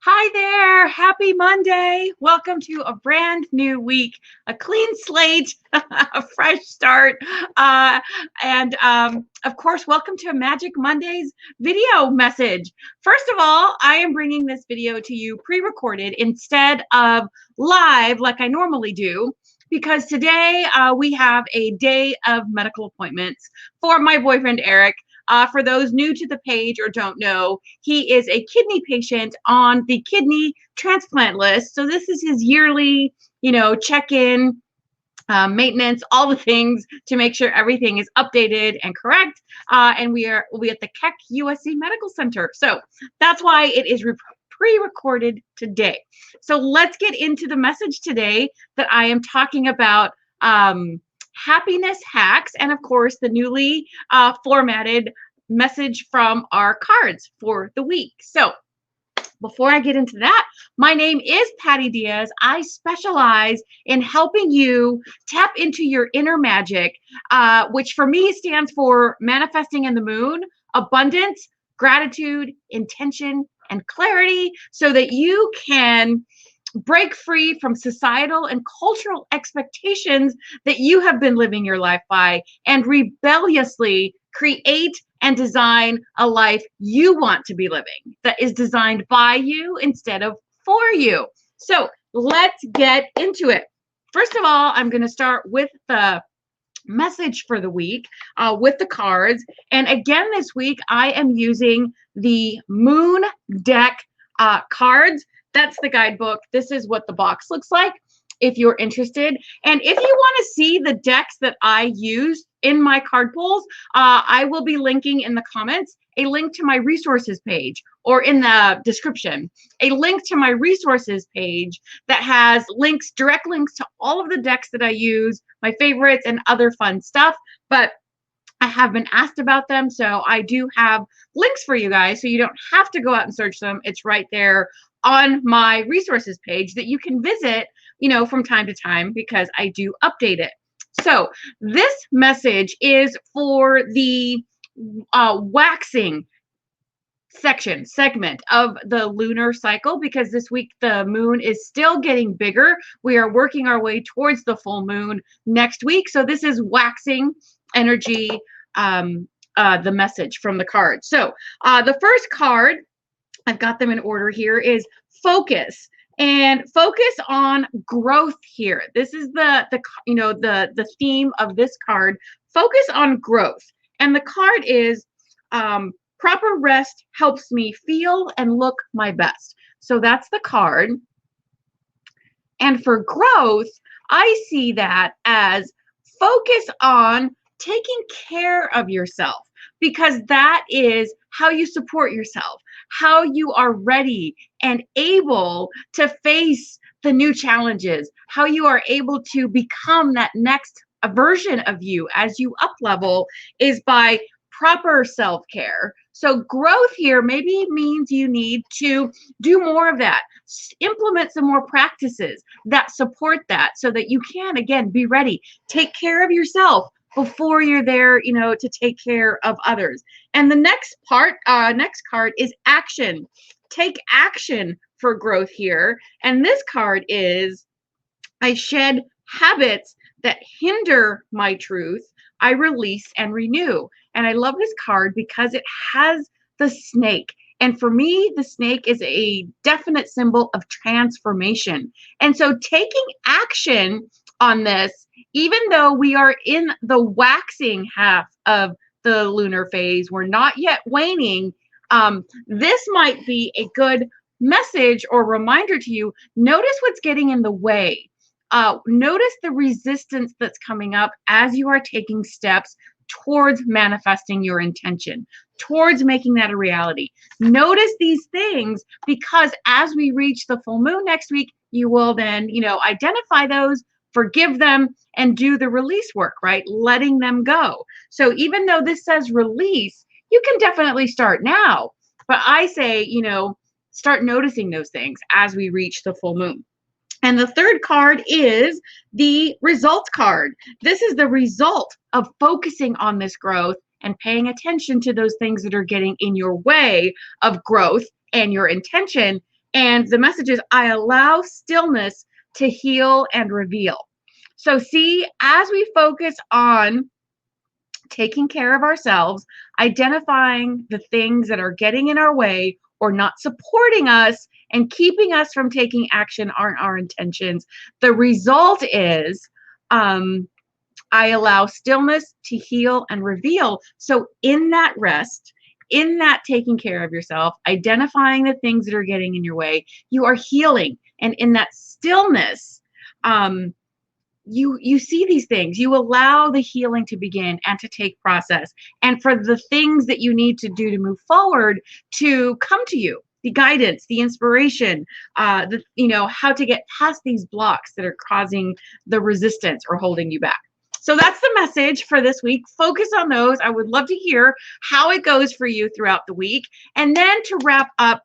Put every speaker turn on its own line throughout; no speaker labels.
Hi there. Happy Monday. Welcome to a brand new week, a clean slate, a fresh start. Of course, welcome to Magic Monday's video message. First of all, I am bringing this video to you pre-recorded instead of live like I normally do, because today we have a day of medical appointments for my boyfriend, Eric. For those new to the page or don't know, he is a kidney patient on the kidney transplant list. So this is his yearly, check-in, maintenance, all the things to make sure everything is updated and correct. And we'll be at the Keck USC Medical Center. So that's why it is pre-recorded today. So let's get into the message today that I am talking about. Happiness hacks, and of course the newly formatted message from our cards for the week. So before I get into that, my name is Patty Diaz. I specialize in helping you tap into your inner magic, which for me stands for manifesting in the moon, abundance, gratitude, intention, and clarity, so that you can break free from societal and cultural expectations that you have been living your life by and rebelliously create and design a life you want to be living that is designed by you instead of for you. So let's get into it. First of all, I'm going to start with the message for the week with the cards. And again, this week, I am using the Moon Deck cards. That's the guidebook. This is what the box looks like if you're interested. And if you want to see the decks that I use in my card pulls, I will be linking in the comments a link to my resources page, or in the description, a link to my resources page that has links, direct links to all of the decks that I use, my favorites, and other fun stuff. But I have been asked about them, so I do have links for you guys, so you don't have to go out and search them. It's right there on my resources page that you can visit, from time to time, because I do update it. So this message is for the waxing segment of the lunar cycle, because this week the moon is still getting bigger. We are working our way towards the full moon next week. So this is waxing energy, the message from the card. So the first card, I've got them in order here, is focus. And focus on growth here. This is the theme of this card. Focus on growth. And the card is proper rest helps me feel and look my best. So that's the card. And for growth, I see that as focus on taking care of yourself, because that is how you support yourself, how you are ready and able to face the new challenges, how you are able to become that next version of you as you up level, is by proper self-care. So growth here maybe means you need to do more of that, implement some more practices that support that, so that you can, again, be ready, take care of yourself before you're there, to take care of others. And the next card is action. Take action for growth here. And this card is, I shed habits that hinder my truth. I release and renew. And I love this card because it has the snake. And for me, the snake is a definite symbol of transformation. And so taking action on this, even though we are in the waxing half of the lunar phase, we're not yet waning, this might be a good message or reminder to you. Notice what's getting in the way. Notice the resistance that's coming up as you are taking steps towards manifesting your intention, towards making that a reality. Notice these things, because as we reach the full moon next week, you will then, identify those, forgive them, and do the release work, right? Letting them go. So even though this says release, you can definitely start now. But I say, start noticing those things as we reach the full moon. And the third card is the result card. This is the result of focusing on this growth and paying attention to those things that are getting in your way of growth and your intention. And the message is, I allow stillness to heal and reveal. So see, as we focus on taking care of ourselves, identifying the things that are getting in our way or not supporting us and keeping us from taking action aren't our intentions. The result is, I allow stillness to heal and reveal. So in that rest, in that taking care of yourself, identifying the things that are getting in your way, you are healing. And in that stillness, you see these things. You allow the healing to begin and to take process, and for the things that you need to do to move forward to come to you, the guidance, the inspiration, how to get past these blocks that are causing the resistance or holding you back. So that's the message for this week. Focus on those. I would love to hear how it goes for you throughout the week. And then to wrap up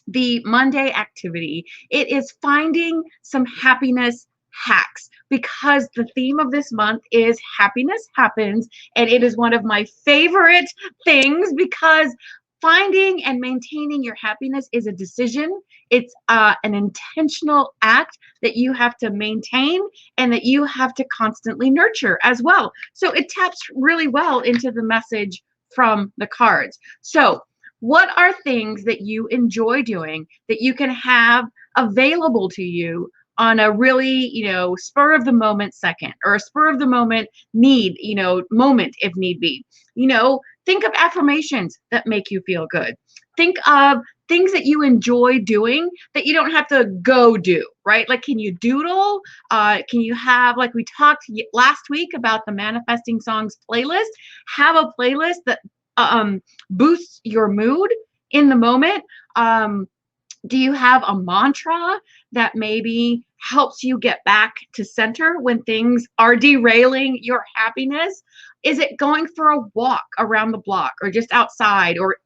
the Monday activity, it is finding some happiness hacks, because the theme of this month is happiness happens, and it is one of my favorite things, because finding and maintaining your happiness is a decision. It's an intentional act that you have to maintain and that you have to constantly nurture as well. So it taps really well into the message from the cards. So what are things that you enjoy doing that you can have available to you on a really, spur of the moment second, or a spur of the moment moment if need be? Think of affirmations that make you feel good. Think of things that you enjoy doing that you don't have to go do, right? Like, can you doodle? Can you have, like we talked last week about the manifesting songs playlist, have a playlist that boosts your mood in the moment. Do you have a mantra that maybe helps you get back to center when things are derailing your happiness? Is it going for a walk around the block, or just outside, or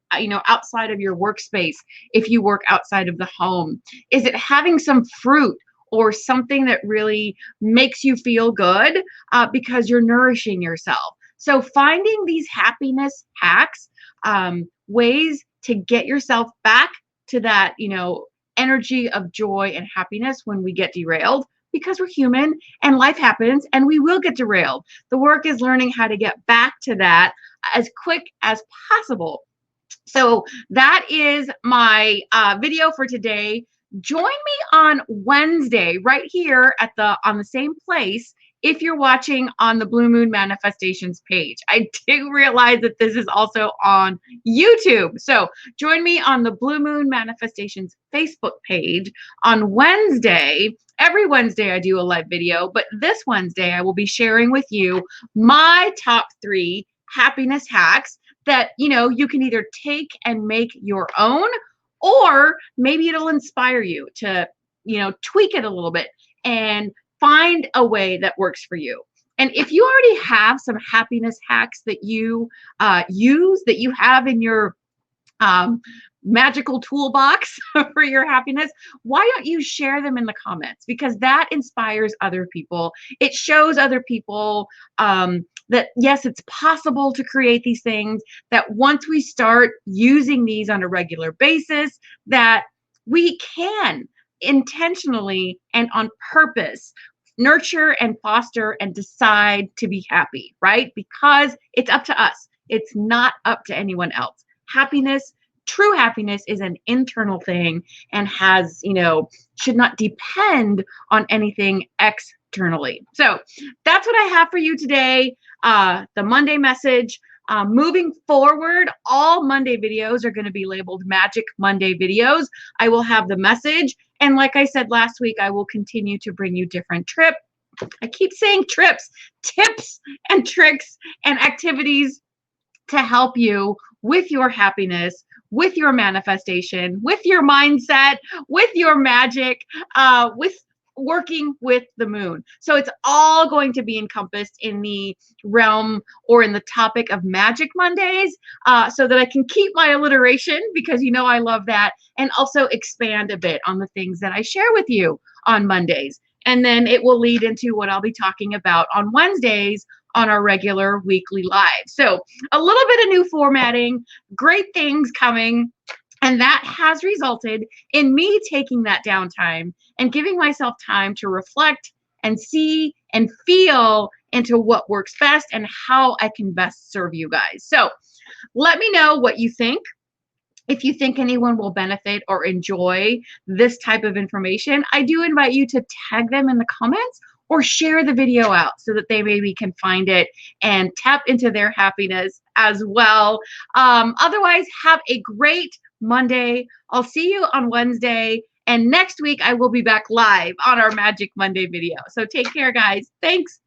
outside of your workspace if you work outside of the home? Is it having some fruit or something that really makes you feel good because you're nourishing yourself? So finding these happiness hacks, ways to get yourself back to that, energy of joy and happiness when we get derailed, because we're human and life happens and we will get derailed. The work is learning how to get back to that as quick as possible. So that is my video for today. Join me on Wednesday right here on the same place if you're watching on the Blue Moon Manifestations page. I do realize that this is also on YouTube. So join me on the Blue Moon Manifestations Facebook page on Wednesday. Every Wednesday I do a live video, but this Wednesday I will be sharing with you my top 3 happiness hacks that you can either take and make your own, or maybe it'll inspire you to tweak it a little bit and find a way that works for you. And if you already have some happiness hacks that you use, that you have in your magical toolbox for your happiness, why don't you share them in the comments? Because that inspires other people. It shows other people that yes, it's possible to create these things, that once we start using these on a regular basis, that we can intentionally and on purpose nurture and foster and decide to be happy, right? Because it's up to us. It's not up to anyone else. Happiness, true happiness, is an internal thing and has, should not depend on anything externally. So that's what I have for you today. The Monday message. Moving forward, all Monday videos are going to be labeled Magic Monday videos. I will have the message. And like I said last week, I will continue to bring you different I keep saying trips, tips and tricks and activities to help you with your happiness, with your manifestation, with your mindset, with your magic, with working with the moon. So it's all going to be encompassed in the realm or in the topic of Magic Mondays, so that I can keep my alliteration, because I love that, and also expand a bit on the things that I share with you on Mondays. And then it will lead into what I'll be talking about on Wednesdays on our regular weekly live. So a little bit of new formatting, great things coming. And that has resulted in me taking that downtime and giving myself time to reflect and see and feel into what works best and how I can best serve you guys. So let me know what you think. If you think anyone will benefit or enjoy this type of information, I do invite you to tag them in the comments or share the video out so that they maybe can find it and tap into their happiness as well. Otherwise, have a great Monday. I'll see you on Wednesday. And next week, I will be back live on our Magic Monday video. So take care, guys. Thanks.